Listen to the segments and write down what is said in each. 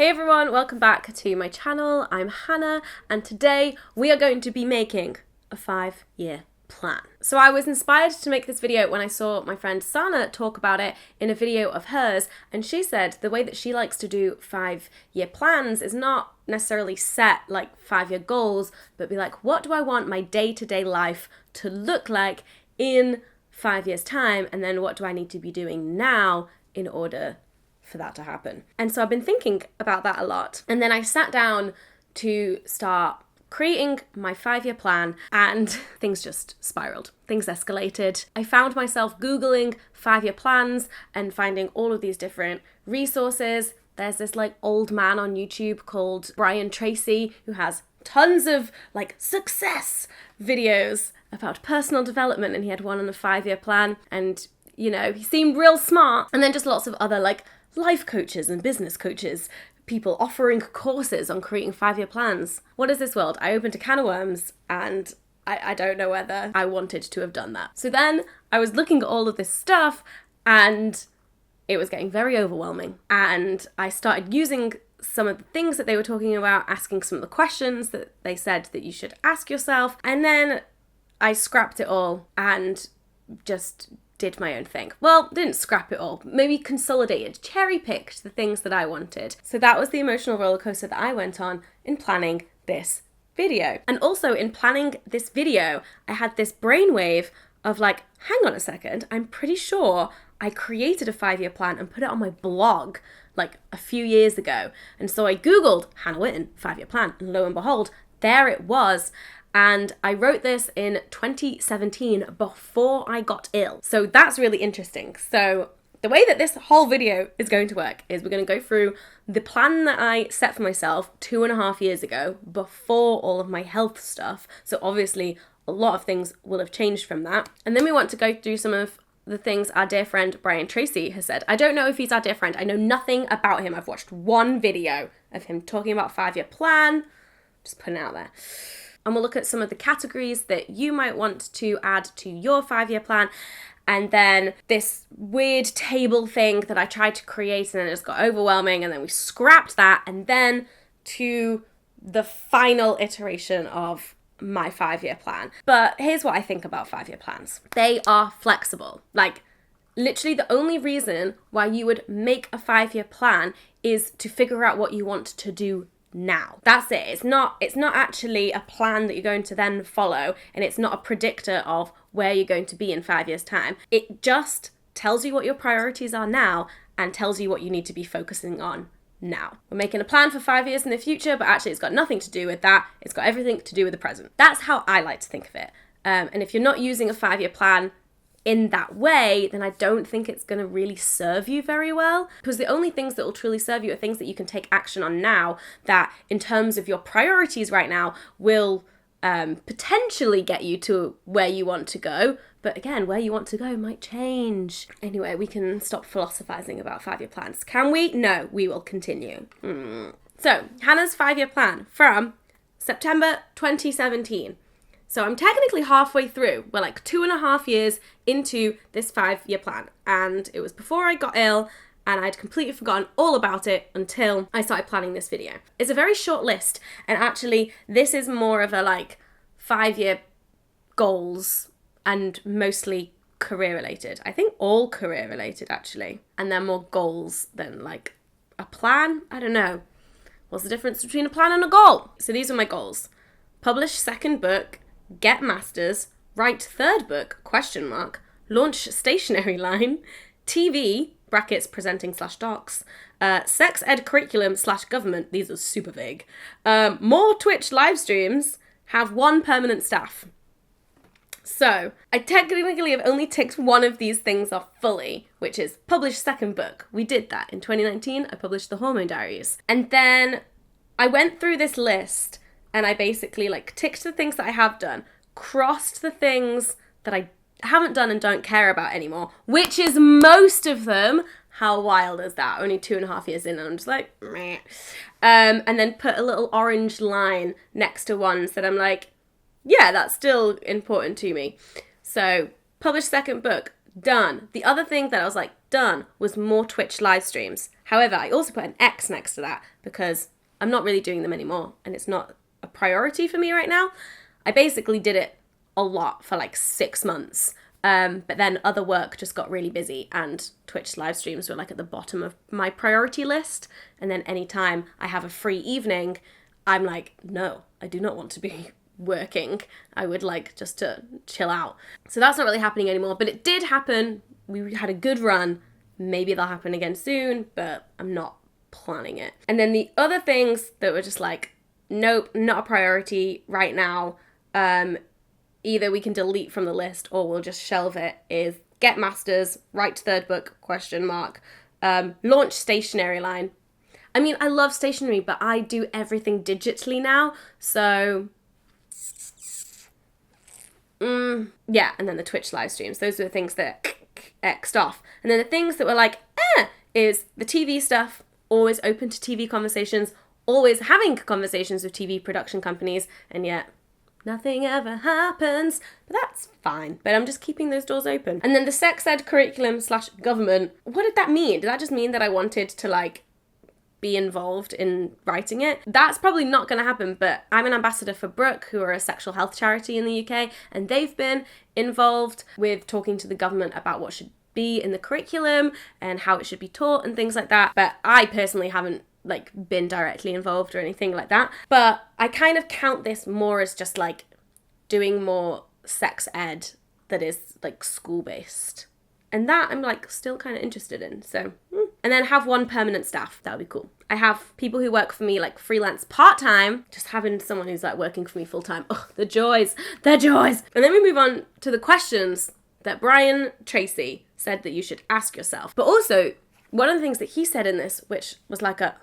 Hey everyone, welcome back to my channel. I'm Hannah and today we are going to be making a 5-year plan. So I was inspired to make this video when I saw my friend Sana talk about it in a video of hers, and she said the way that she likes to do 5-year plans is not necessarily set like 5-year goals, but be like, what do I want my day-to-day life to look like in 5 years time, and then what do I need to be doing now in order for that to happen. And so I've been thinking about that a lot. And then I sat down to start creating my 5-year plan and things just spiraled. Things escalated. I found myself Googling 5-year plans and finding all of these different resources. There's this like old man on YouTube called Brian Tracy who has tons of like success videos about personal development, and he had one on a 5-year plan, and you know, he seemed real smart. And then just lots of other like life coaches and business coaches, people offering courses on creating 5-year plans. What is this world? I opened a can of worms and I don't know whether I wanted to have done that. So then I was looking at all of this stuff and it was getting very overwhelming. And I started using some of the things that they were talking about, asking some of the questions that they said that you should ask yourself. And then I scrapped it all and just did my own thing. Well, didn't scrap it all, maybe consolidated, cherry-picked the things that I wanted. So that was the emotional roller coaster that I went on in planning this video. And also in planning this video, I had this brainwave of like, hang on a second, I'm pretty sure I created a 5-year plan and put it on my blog like a few years ago. And so I Googled Hannah Witton 5-year plan, and lo and behold, there it was. And I wrote this in 2017 before I got ill. So that's really interesting. So the way that this whole video is going to work is we're going to go through the plan that I set for myself 2.5 years ago before all of my health stuff. So obviously a lot of things will have changed from that. And then we want to go through some of the things our dear friend Brian Tracy has said. I don't know if he's our dear friend. I know nothing about him. I've watched one video of him talking about 5-year plan. Just putting it out there. And we'll look at some of the categories that you might want to add to your 5-year plan. And then this weird table thing that I tried to create and then it just got overwhelming, and then we scrapped that, and then to the final iteration of my 5-year plan. But here's what I think about 5-year plans. They are flexible. Like, literally the only reason why you would make a 5-year plan is to figure out what you want to do now. That's it. It's not actually a plan that you're going to then follow, and it's not a predictor of where you're going to be in 5 years' time. It just tells you what your priorities are now and tells you what you need to be focusing on now. We're making a plan for 5 years in the future, but actually it's got nothing to do with that. It's got everything to do with the present. That's how I like to think of it. And if you're not using a 5-year plan in that way, then I don't think it's going to really serve you very well, because the only things that will truly serve you are things that you can take action on now, that in terms of your priorities right now will potentially get you to where you want to go. But again, where you want to go might change. Anyway, we can stop philosophizing about 5-year plans. Can we? No, we will continue. So Hannah's 5-year plan from September 2017. So I'm technically halfway through. We're like 2.5 years into this 5-year plan. And it was before I got ill, and I'd completely forgotten all about it until I started planning this video. It's a very short list, and actually this is more of a like 5-year goals and mostly career related. I think all career related actually. And they're more goals than like a plan. I don't know. What's the difference between a plan and a goal? So these are my goals. Publish 2nd book. Get masters, write 3rd book, ? Launch stationery line, TV, brackets presenting / docs, sex ed curriculum / government, these are super vague, more Twitch live streams, have 1 permanent staff. So I technically have only ticked one of these things off fully, which is publish 2nd book. We did that in 2019. I published the Hormone Diaries. And then I went through this list and I basically like ticked the things that I have done, crossed the things that I haven't done and don't care about anymore, which is most of them. How wild is that? Only 2.5 years in and I'm just like, meh. And then put a little orange line next to ones that I'm like, yeah, that's still important to me. So publish 2nd book, done. The other thing that I was like, done was more Twitch live streams. However, I also put an X next to that because I'm not really doing them anymore and it's not a priority for me right now. I basically did it a lot for like 6 months. But then other work just got really busy and Twitch live streams were like at the bottom of my priority list. And then anytime I have a free evening, I'm like, no, I do not want to be working. I would like just to chill out. So that's not really happening anymore, but it did happen. We had a good run. Maybe that'll happen again soon, but I'm not planning it. And then the other things that were just like, nope, not a priority right now. Either we can delete from the list or we'll just shelve it is get masters, write third book, ? Launch stationery line. I mean, I love stationery, but I do everything digitally now. So, yeah. And then the Twitch live streams. Those were the things that X'd off. And then the things that were like, is the TV stuff, always open to TV conversations, always having conversations with TV production companies, and yet nothing ever happens, but that's fine. But I'm just keeping those doors open. And then the sex ed curriculum / government, what did that mean? Did that just mean that I wanted to like be involved in writing it? That's probably not going to happen, but I'm an ambassador for Brooke, who are a sexual health charity in the UK, and they've been involved with talking to the government about what should be in the curriculum and how it should be taught and things like that. But I personally haven't like been directly involved or anything like that. But I kind of count this more as just like doing more sex ed that is like school-based. And that I'm like still kind of interested in. So, and then have one permanent staff. That would be cool. I have people who work for me like freelance part-time, just having someone who's like working for me full-time. Oh, the joys. And then we move on to the questions that Brian Tracy said that you should ask yourself. But also, one of the things that he said in this, which was like a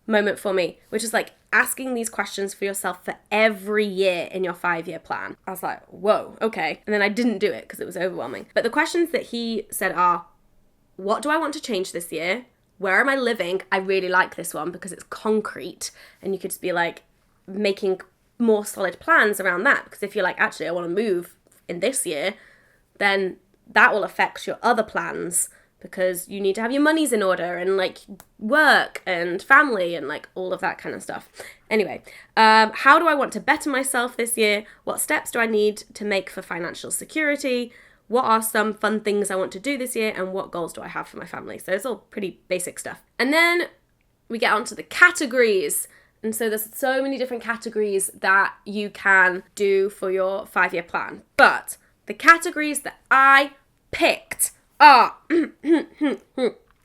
moment for me, which is like asking these questions for yourself for every year in your 5-year plan. I was like, whoa, okay. And then I didn't do it because it was overwhelming. But the questions that he said are, what do I want to change this year? Where am I living? I really like this one because it's concrete and you could just be like making more solid plans around that. Because if you're like, actually, I want to move in this year, then that will affect your other plans because you need to have your monies in order and like work and family and like all of that kind of stuff. Anyway, how do I want to better myself this year? What steps do I need to make for financial security? What are some fun things I want to do this year? And what goals do I have for my family? So it's all pretty basic stuff. And then we get onto the categories. And so there's so many different categories that you can do for your 5-year plan. But the categories that I picked are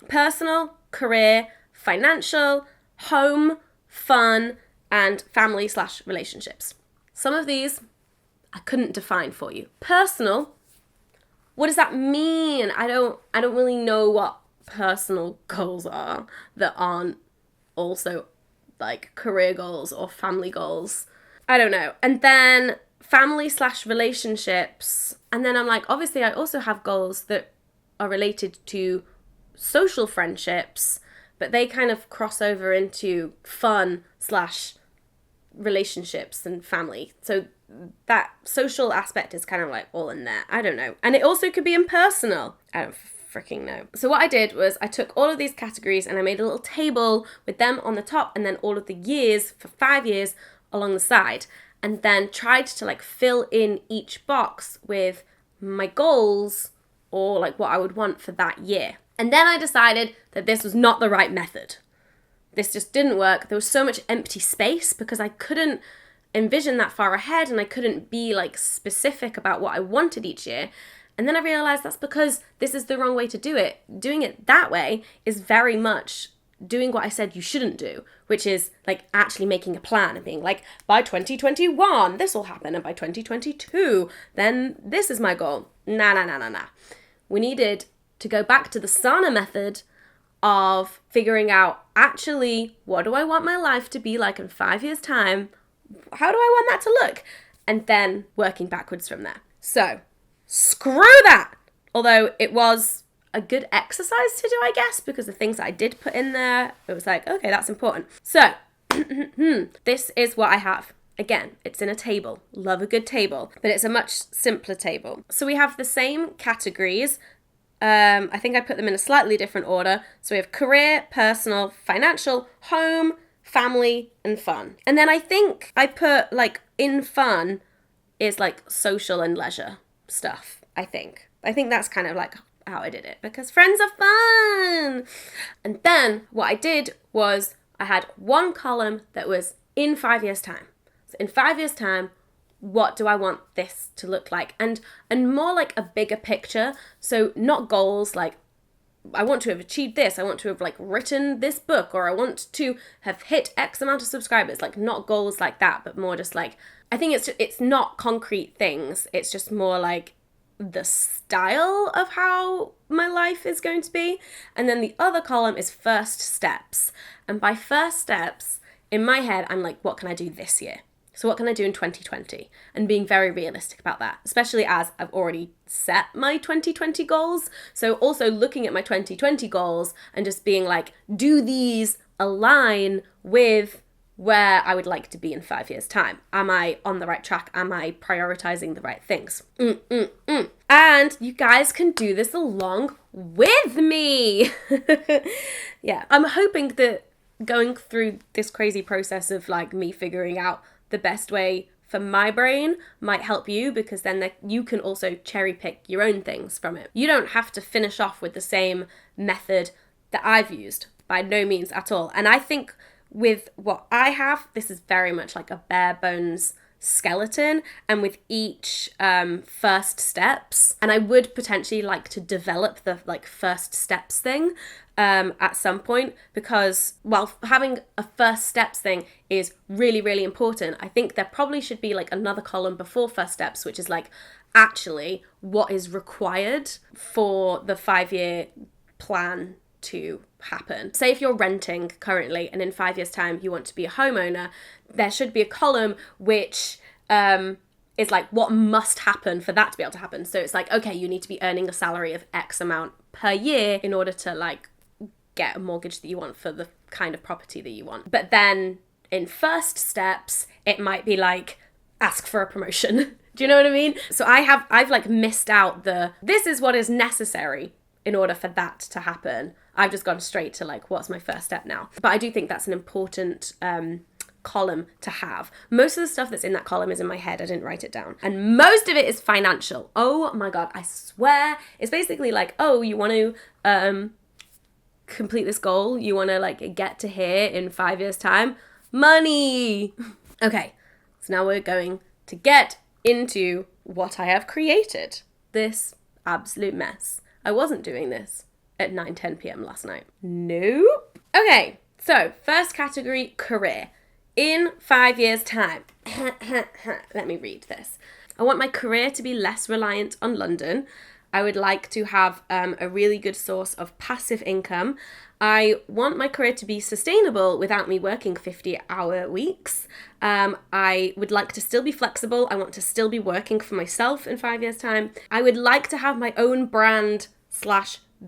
personal, career, financial, home, fun, and family / relationships. Some of these I couldn't define for you. Personal, what does that mean? I don't really know what personal goals are that aren't also like career goals or family goals. I don't know. And then family / relationships. And then I'm like, obviously I also have goals that are related to social friendships, but they kind of cross over into fun / relationships and family. So that social aspect is kind of like all in there. I don't know. And it also could be impersonal. I don't freaking know. So what I did was I took all of these categories and I made a little table with them on the top and then all of the years for 5 years along the side, and then tried to like fill in each box with my goals or like what I would want for that year. And then I decided that this was not the right method. This just didn't work. There was so much empty space because I couldn't envision that far ahead and I couldn't be like specific about what I wanted each year. And then I realized that's because this is the wrong way to do it. Doing it that way is very much doing what I said you shouldn't do, which is like actually making a plan and being like, by 2021, this will happen. And by 2022, then this is my goal. Nah. We needed to go back to the SANA method of figuring out actually, what do I want my life to be like in 5 years' time? How do I want that to look? And then working backwards from there. So screw that. Although it was a good exercise to do, I guess, because the things that I did put in there, it was like, okay, that's important. So this is what I have. Again, it's in a table. Love a good table, but it's a much simpler table. So we have the same categories I think I put them in a slightly different order. So we have career, personal, financial, home, family, and fun. And then I think I put like in fun is like social and leisure stuff, I think. I think that's kind of like how I did it, because friends are fun. And then what I did was I had one column that was in 5 years' time. So in 5 years' time, what do I want this to look like? And more like a bigger picture. So not goals like I want to have achieved this, I want to have like written this book, or I want to have hit X amount of subscribers, like not goals like that, but more just like, I think it's not concrete things. It's just more like the style of how my life is going to be. And then the other column is first steps. And by first steps, in my head, I'm like, what can I do this year? So what can I do in 2020? And being very realistic about that, especially as I've already set my 2020 goals. So also looking at my 2020 goals and just being like, do these align with where I would like to be in 5 years' time? Am I on the right track? Am I prioritizing the right things? And you guys can do this along with me. Yeah, I'm hoping that going through this crazy process of like me figuring out the best way for my brain might help you, because then you can also cherry pick your own things from it. You don't have to finish off with the same method that I've used, by no means at all. And I think with what I have, this is very much like a bare bones skeleton, and with each first steps, and I would potentially like to develop the like first steps thing at some point, because while having a first steps thing is really, really important, I think there probably should be like another column before first steps, which is like actually what is required for the 5-year plan to happen. Say if you're renting currently and in 5 years' time you want to be a homeowner, there should be a column which is like what must happen for that to be able to happen. So it's like, okay, you need to be earning a salary of X amount per year in order to like get a mortgage that you want for the kind of property that you want. But then in first steps, it might be like ask for a promotion. Do you know what I mean? So I've like missed out this is what is necessary in order for that to happen. I've just gone straight to like, what's my first step now? But I do think that's an important column to have. Most of the stuff that's in that column is in my head. I didn't write it down. And most of it is financial. Oh my God, I swear. It's basically like, oh, you want to complete this goal? You want to like get to here in 5 years' time? Money! Okay, so now we're going to get into what I have created. This absolute mess. I wasn't doing this at 9:10 p.m. last night. Nope. Okay, so first category, career. In 5 years' time. Let me read this. I want my career to be less reliant on London. I would like to have a really good source of passive income. I want my career to be sustainable without me working 50-hour weeks. I would like to still be flexible. I want to still be working for myself in 5 years' time. I would like to have my own brand /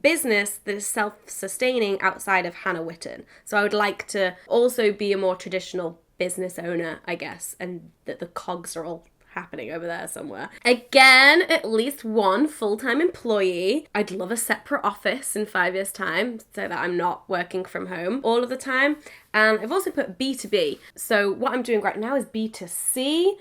business that is self-sustaining outside of Hannah Witton. So I would like to also be a more traditional business owner, I guess, and that the cogs are all happening over there somewhere. Again, at least one full-time employee. I'd love a separate office in 5 years' time so that I'm not working from home all of the time. And I've also put B2B. So what I'm doing right now is B2C.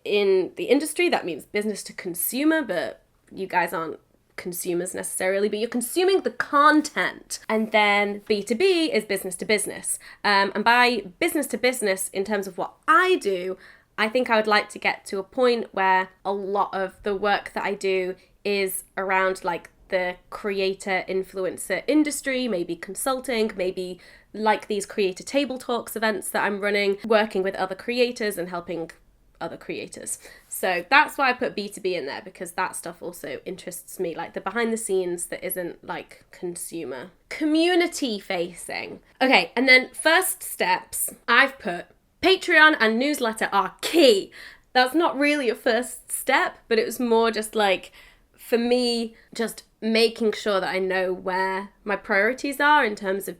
In the industry, that means business to consumer, but you guys aren't consumers necessarily, but you're consuming the content. And then B2B is business to business. And by business to business, in terms of what I do, I think I would like to get to a point where a lot of the work that I do is around like the creator influencer industry, maybe consulting, maybe like these creator table talks events that I'm running, working with other creators and helping other creators. So that's why I put B2B in there, because that stuff also interests me, like the behind the scenes that isn't like consumer. Community facing. Okay, and then first steps, I've put Patreon and newsletter are key. That's not really a first step, but it was more just like, for me, just making sure that I know where my priorities are in terms of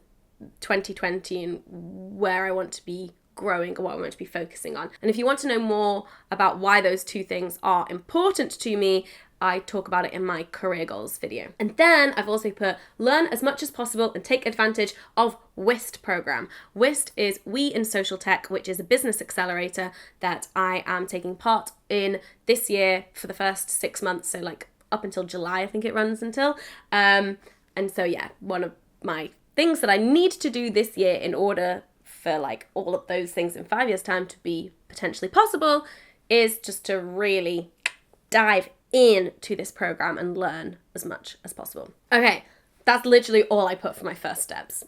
2020 and where I want to be growing or what I want to be focusing on. And if you want to know more about why those two things are important to me, I talk about it in my career goals video. And then I've also put learn as much as possible and take advantage of WIST program. WIST is We in Social Tech, which is a business accelerator that I am taking part in this year for the first 6 months. So like up until July, I think it runs until. And so yeah, one of my things that I need to do this year in order for like all of those things in 5 years' time to be potentially possible is just to really dive into this program and learn as much as possible. Okay, that's literally all I put for my first steps.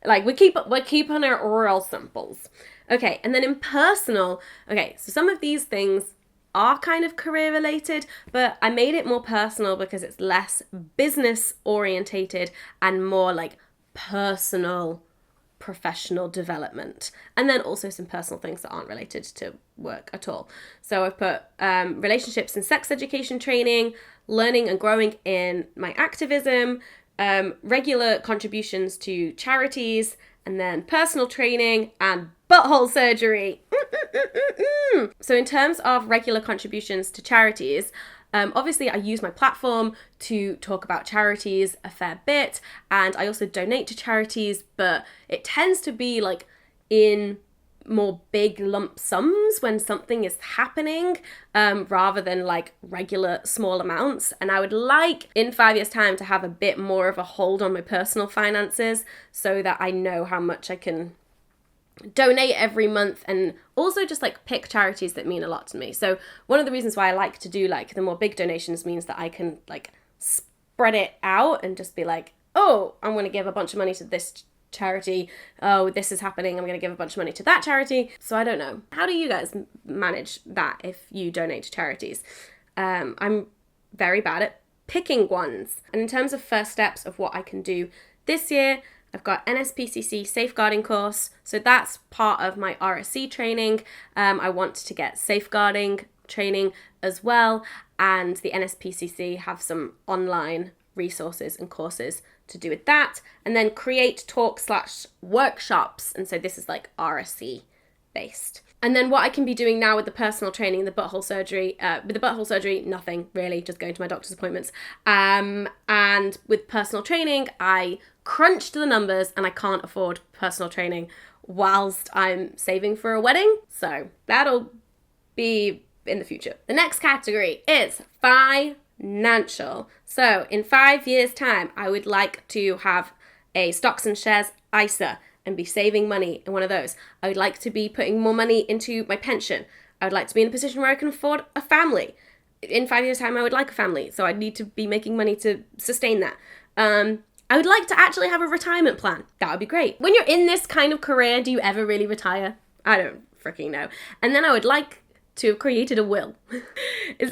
Like we're keeping it real simples. Okay, and then in personal, okay, so some of these things are kind of career related, but I made it more personal because it's less business orientated and more like personal professional development, and then also some personal things that aren't related to work at all. So I've put relationships and sex education training, learning and growing in my activism, regular contributions to charities, and then personal training and butthole surgery. So in terms of regular contributions to charities, obviously I use my platform to talk about charities a fair bit, and I also donate to charities, but it tends to be like in more big lump sums when something is happening, rather than like regular small amounts. And I would like in 5 years' time to have a bit more of a hold on my personal finances so that I know how much I can donate every month, and also just like pick charities that mean a lot to me. So one of the reasons why I like to do like the more big donations means that I can like spread it out and just be like, oh, I'm going to give a bunch of money to this charity. Oh, this is happening. I'm going to give a bunch of money to that charity. So I don't know. How do you guys manage that if you donate to charities? I'm very bad at picking ones. And in terms of first steps of what I can do this year, I've got NSPCC safeguarding course. So that's part of my RSC training. I want to get safeguarding training as well. And the NSPCC have some online resources and courses to do with that. And then create talk/workshops. And so this is like RSC based. And then what I can be doing now with the personal training, the butthole surgery, nothing really, just going to my doctor's appointments. And with personal training, I crunched the numbers and I can't afford personal training whilst I'm saving for a wedding. So that'll be in the future. The next category is financial. So in 5 years' time, I would like to have a stocks and shares ISA and be saving money in one of those. I would like to be putting more money into my pension. I would like to be in a position where I can afford a family. In 5 years' time, I would like a family, so I'd need to be making money to sustain that. I would like to actually have a retirement plan. That would be great. When you're in this kind of career, do you ever really retire? I don't freaking know. And then I would like to have created a will.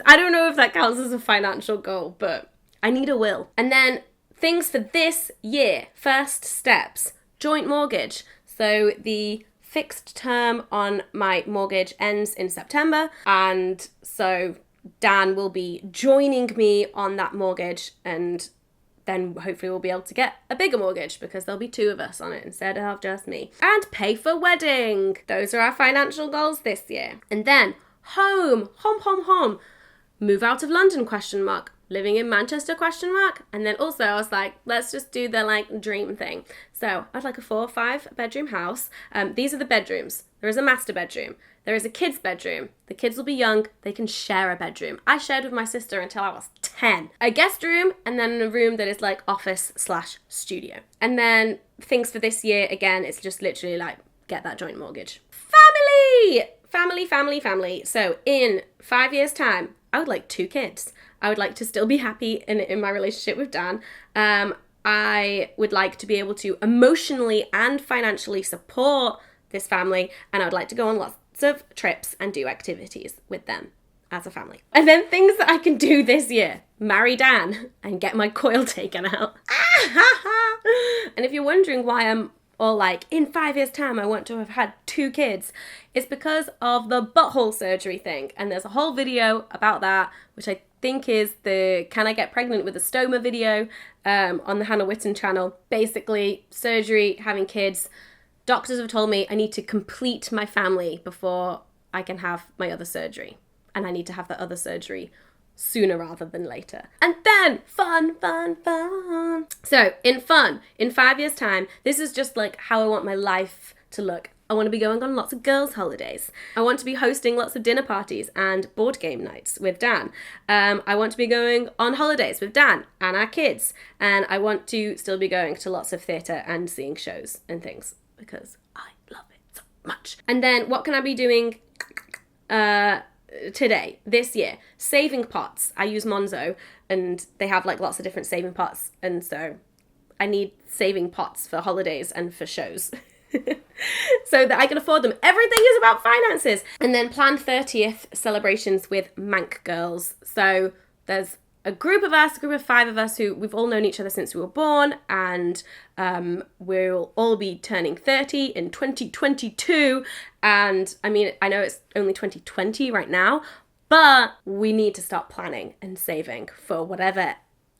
I don't know if that counts as a financial goal, but I need a will. And then things for this year, first steps, joint mortgage. So the fixed term on my mortgage ends in September. And so Dan will be joining me on that mortgage, and then hopefully we'll be able to get a bigger mortgage because there'll be 2 of us on it instead of just me. And pay for wedding. Those are our financial goals this year. And then home. Move out of London, ? Living in Manchester, ? And then also I was like, let's just do the like dream thing. So I'd like a 4 or 5 bedroom house. These are the bedrooms. There is a master bedroom. There is a kid's bedroom. The kids will be young. They can share a bedroom. I shared with my sister until I was 10. A guest room, and then a room that is like office/studio. And then things for this year, again, it's just literally like get that joint mortgage. Family. So in 5 years' time, I would like 2 kids. I would like to still be happy in my relationship with Dan. I would like to be able to emotionally and financially support this family, and I would like to go on lots of trips and do activities with them as a family. And then things that I can do this year: marry Dan and get my coil taken out. And if you're wondering why I'm all like, in 5 years' time I want to have had 2 kids, it's because of the butthole surgery thing. And there's a whole video about that, which I think is the Can I Get Pregnant with a Stoma video on the Hannah Witton channel. Basically, surgery, having kids. Doctors have told me I need to complete my family before I can have my other surgery. And I need to have that other surgery sooner rather than later. And then fun. So in 5 years' time, this is just like how I want my life to look. I want to be going on lots of girls' holidays. I want to be hosting lots of dinner parties and board game nights with Dan. I want to be going on holidays with Dan and our kids. And I want to still be going to lots of theatre and seeing shows and things because I love it so much. And then what can I be doing today, this year? Saving pots. I use Monzo and they have like lots of different saving pots. And so I need saving pots for holidays and for shows. So that I can afford them. Everything is about finances. And then plan 30th celebrations with Mank girls. So there's a group of 5 of us who we've all known each other since we were born, and we'll all be turning 30 in 2022. And I mean, I know it's only 2020 right now, but we need to start planning and saving for whatever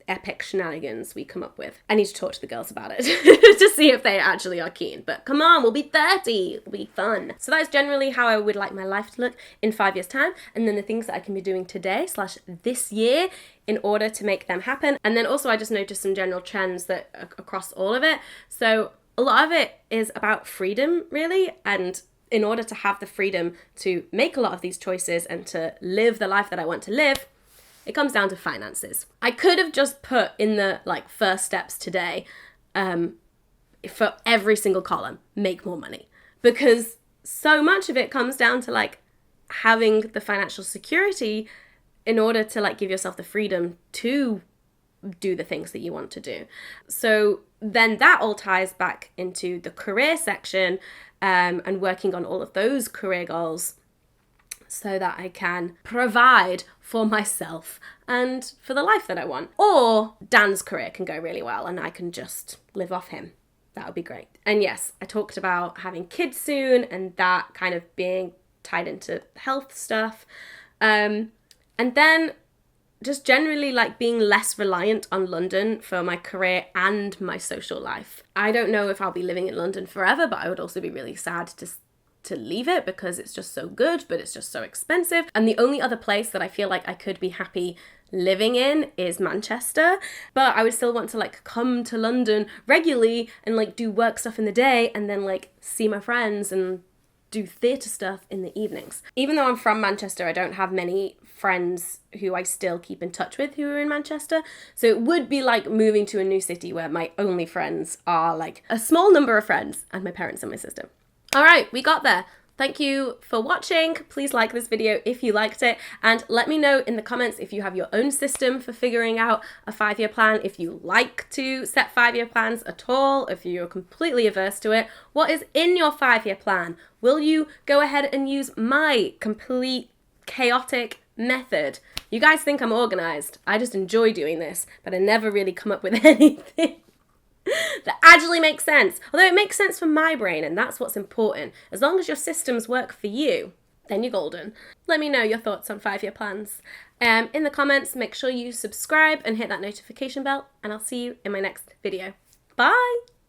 epic shenanigans we come up with. I need to talk to the girls about it to see if they actually are keen. But come on, we'll be 30. It'll be fun. So that's generally how I would like my life to look in 5 years' time. And then the things that I can be doing today / this year in order to make them happen. And then also I just noticed some general trends that across all of it. So a lot of it is about freedom, really. And in order to have the freedom to make a lot of these choices and to live the life that I want to live, it comes down to finances. I could have just put in the first steps today, for every single column, make more money, because so much of it comes down to having the financial security in order to give yourself the freedom to do the things that you want to do. So then that all ties back into the career section, and working on all of those career goals, so that I can provide for myself and for the life that I want. Or Dan's career can go really well and I can just live off him. That would be great. And yes, I talked about having kids soon and that kind of being tied into health stuff. And then just generally being less reliant on London for my career and my social life. I don't know if I'll be living in London forever, but I would also be really sad to leave it because it's just so good, but it's just so expensive. And the only other place that I feel like I could be happy living in is Manchester, but I would still want to come to London regularly and do work stuff in the day and then see my friends and do theatre stuff in the evenings. Even though I'm from Manchester, I don't have many friends who I still keep in touch with who are in Manchester. So it would be like moving to a new city where my only friends are a small number of friends and my parents and my sister. All right, we got there. Thank you for watching. Please like this video if you liked it, and let me know in the comments if you have your own system for figuring out a 5-year plan, if you like to set 5-year plans at all, if you're completely averse to it. What is in your 5-year plan? Will you go ahead and use my complete chaotic method? You guys think I'm organized. I just enjoy doing this, but I never really come up with anything that actually makes sense. Although it makes sense for my brain, and that's what's important. As long as your systems work for you, then you're golden. Let me know your thoughts on 5-year plans in the comments. Make sure you subscribe and hit that notification bell, and I'll see you in my next video. Bye!